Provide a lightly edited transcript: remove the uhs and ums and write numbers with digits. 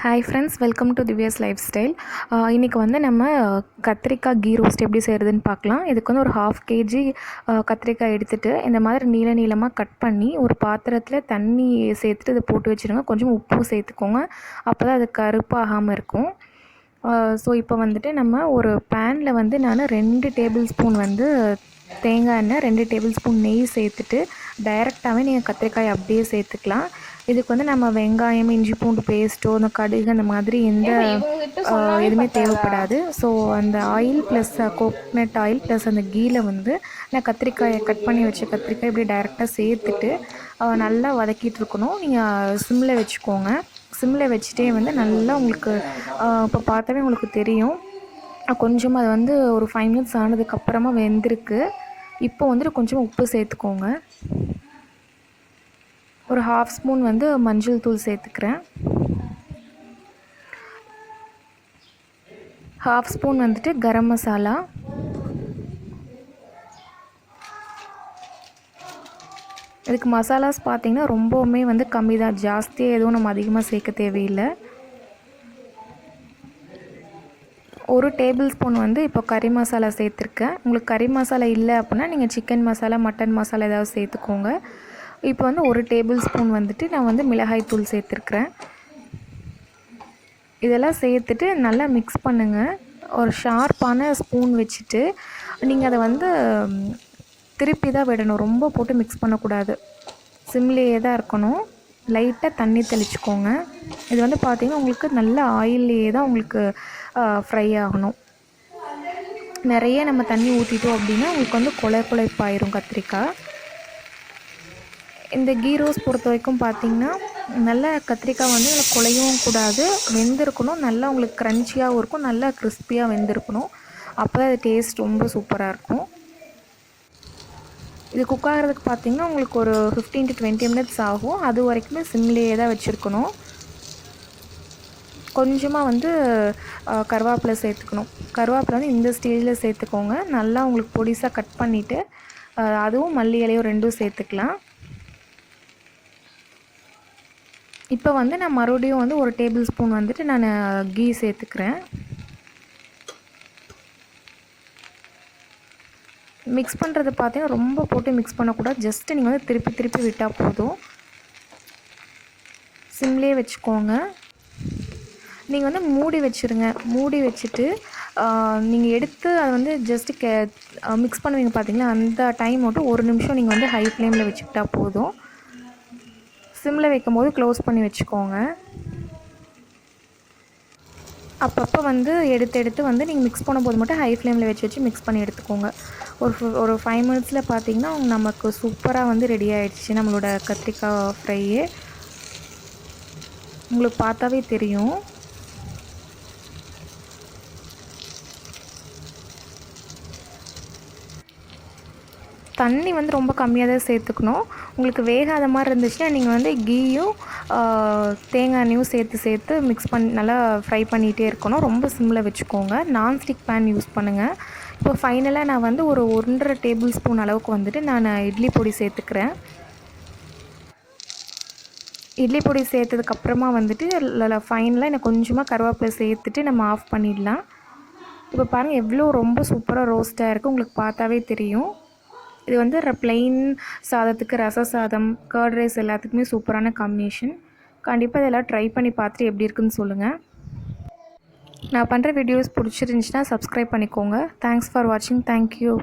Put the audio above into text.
Hi friends, welcome to Divya's life style. இன்றைக்கி வந்து நம்ம கத்திரிக்காய் கீ ரோஸ்ட் எப்படி செய்கிறதுன்னு பார்க்கலாம். இதுக்கு வந்து ஒரு 1/2 kg கத்திரிக்காய் எடுத்துகிட்டு இந்த மாதிரி நீளமாக கட் பண்ணி ஒரு பாத்திரத்தில் தண்ணி சேர்த்துட்டு இதை போட்டு வச்சுருங்க. கொஞ்சம் உப்பு சேர்த்துக்கோங்க, அப்போ தான் அது கருப்பாகாமல் இருக்கும். ஸோ இப்போ வந்துட்டு நம்ம ஒரு பேனில் வந்து நான் 2 டேபிள் ஸ்பூன் வந்து தேங்காய் எண்ணெய், 2 டேபிள் ஸ்பூன் நெய் சேர்த்துட்டு டைரெக்டாகவே நீங்கள் கத்திரிக்காய் அப்படியே சேர்த்துக்கலாம். இதுக்கு வந்து நம்ம வெங்காயம், இஞ்சி பூண்டு பேஸ்ட்டோ, இந்த கடுகு அந்த மாதிரி எந்த எதுவுமே தேவைப்படாது. ஸோ அந்த oil plus coconut oil plus அந்த கீயில் வந்து நான் கத்திரிக்காயை கட் பண்ணி வச்ச கத்திரிக்காய் இப்படி டைரெக்டாக சேர்த்துட்டு நல்லா வதக்கிட்டு இருக்கணும். நீங்கள் சிம்மில் வச்சுக்கோங்க. சிம்மில் வச்சுட்டே வந்து நல்லா உங்களுக்கு இப்போ பார்த்தாவே உங்களுக்கு தெரியும், கொஞ்சமாக அது வந்து ஒரு 5 minutes ஆனதுக்கப்புறமா வெந்திருக்கு. இப்போ வந்துட்டு கொஞ்சம் உப்பு சேர்த்துக்கோங்க. ஒரு 1/2 ஸ்பூன் வந்து மஞ்சள் தூள் சேர்த்துக்கிறேன். 1/2 ஸ்பூன் வந்துட்டு கரம் மசாலா, இதுக்கு மசாலாஸ் பார்த்திங்கன்னா ரொம்பவுமே வந்து கம்மி தான், ஜாஸ்தியாக எதுவும் நம்ம அதிகமாக சேர்க்க தேவையில்லை. 1 டேபிள் ஸ்பூன் வந்து இப்போ கறி மசாலா சேர்த்துருக்கேன். உங்களுக்கு கறி மசாலா இல்லை அப்படின்னா நீங்கள் சிக்கன் மசாலா, மட்டன் மசாலா ஏதாவது சேர்த்துக்கோங்க. இப்போ வந்து 1 டேபிள் ஸ்பூன் வந்துட்டு நான் வந்து மிளகாய் தூள் சேர்த்துருக்குறேன். இதெல்லாம் சேர்த்துட்டு நல்லா மிக்ஸ் பண்ணுங்கள். ஒரு ஷார்ப்பான ஸ்பூன் வச்சுட்டு நீங்கள் அதை வந்து திருப்பி தான் விடணும், ரொம்ப போட்டு மிக்ஸ் பண்ணக்கூடாது. சிம்லேயே தான் இருக்கணும். லைட்டாக தண்ணி தெளிச்சுக்கோங்க. இது வந்து பார்த்திங்கன்னா உங்களுக்கு நல்ல ஆயில்லையே தான் உங்களுக்கு ஃப்ரை ஆகணும். நிறைய நம்ம தண்ணி ஊற்றிட்டோம் அப்படின்னா உங்களுக்கு வந்து குழைப்பாயிரும் கத்திரிக்காய். இந்த கீ ரோஸ் பொறுத்த வரைக்கும் பார்த்திங்கன்னா நல்லா கத்திரிக்காய் வந்து நல்லா குழையவும் கூடாது, வெந்திருக்கணும். நல்லா உங்களுக்கு க்ரன்ச்சியாகவும் இருக்கும், நல்லா கிறிஸ்பியாக வெந்திருக்கணும். அப்போ தான் அது டேஸ்ட் ரொம்ப சூப்பராக இருக்கும். இது குக் ஆகிறதுக்கு பார்த்திங்கன்னா உங்களுக்கு ஒரு 15 to 20 minutes ஆகும். அது வரைக்குமே சிம்லேயே தான் வச்சுருக்கணும். கொஞ்சமாக வந்து கருவேப்பிலை சேர்த்துக்கணும். கருவேப்பிலை வந்து இந்த ஸ்டேஜில் சேர்த்துக்கோங்க. நல்லா உங்களுக்கு பொடிசாக கட் பண்ணிவிட்டு அதுவும் மல்லி இலையும் 2ம் சேர்த்துக்கலாம். இப்போ வந்து நான் மறுபடியும் வந்து 1 டேபிள் ஸ்பூன் வந்துட்டு நான் கீ சேர்த்துக்கிறேன். மிக்ஸ் பண்ணுறது பார்த்தீங்கன்னா ரொம்ப போட்டு மிக்ஸ் பண்ணக்கூடாது, ஜஸ்ட்டு நீங்கள் வந்து திருப்பி விட்டால் போதும். சிம்லேயே வச்சுக்கோங்க. நீங்கள் வந்து மூடி வச்சுருங்க. மூடி வச்சுட்டு நீங்கள் எடுத்து அதை வந்து ஜஸ்ட்டு மிக்ஸ் பண்ணுவீங்க பார்த்தீங்களா, அந்த டைம் மட்டும் 1 நிமிஷம் நீங்கள் வந்து ஹை ஃப்ளேமில் வச்சுக்கிட்டால் போதும். சிம்மில் வைக்கும் போது க்ளோஸ் பண்ணி வச்சுக்கோங்க. அப்பப்போ வந்து எடுத்து வந்து நீங்கள் மிக்ஸ் பண்ணும்போது மட்டும் ஹை ஃப்ளேமில் வச்சு மிக்ஸ் பண்ணி எடுத்துக்கோங்க. ஒரு 5 minutes பார்த்திங்கன்னா நமக்கு சூப்பராக வந்து ரெடி ஆகிடுச்சு நம்மளோட கத்திரிக்காய் ஃப்ரையே. உங்களுக்கு பார்த்தாவே தெரியும். தண்ணி வந்து ரொம்ப கம்மியாக தான் சேர்த்துக்கணும். உங்களுக்கு வேகாத மாதிரி இருந்துச்சுன்னா நீங்கள் வந்து கீயும் தேங்காய் எண்ணெயும் சேர்த்து மிக்ஸ் பண்ணி நல்லா ஃப்ரை பண்ணிகிட்டே இருக்கணும். ரொம்ப சிம்மில் வச்சுக்கோங்க. நான்ஸ்டிக் பேன் யூஸ் பண்ணுங்கள். இப்போ ஃபைனலாக நான் வந்து ஒரு 1.5 டேபிள் ஸ்பூன் அளவுக்கு வந்துட்டு நான் இட்லி பொடி சேர்த்துக்கிறேன். இட்லி பொடி சேர்த்ததுக்கப்புறமா வந்துட்டு ஃபைனலாக எனக்கு கொஞ்சமாக கருவேப்பிலை சேர்த்துட்டு நம்ம ஆஃப் பண்ணிடலாம். இப்போ பாருங்கள் எவ்வளோ ரொம்ப சூப்பராக ரோஸ்ட்டாக இருக்குது, உங்களுக்கு பார்த்தாவே தெரியும். இது வந்து ப்ளெயின் சாதத்துக்கு, ரச சாதம், கர்ட் ரைஸ் எல்லாத்துக்குமே சூப்பரான காம்பினேஷன். கண்டிப்பாக இதெல்லாம் ட்ரை பண்ணி பார்த்துட்டு எப்படி இருக்குன்னு சொல்லுங்கள். நான் பண்ணுற வீடியோஸ் பிடிச்சிருந்துச்சின்னா சப்ஸ்கிரைப் பண்ணிக்கோங்க. தேங்க்ஸ் ஃபார் வாட்சிங். தேங்க்யூ.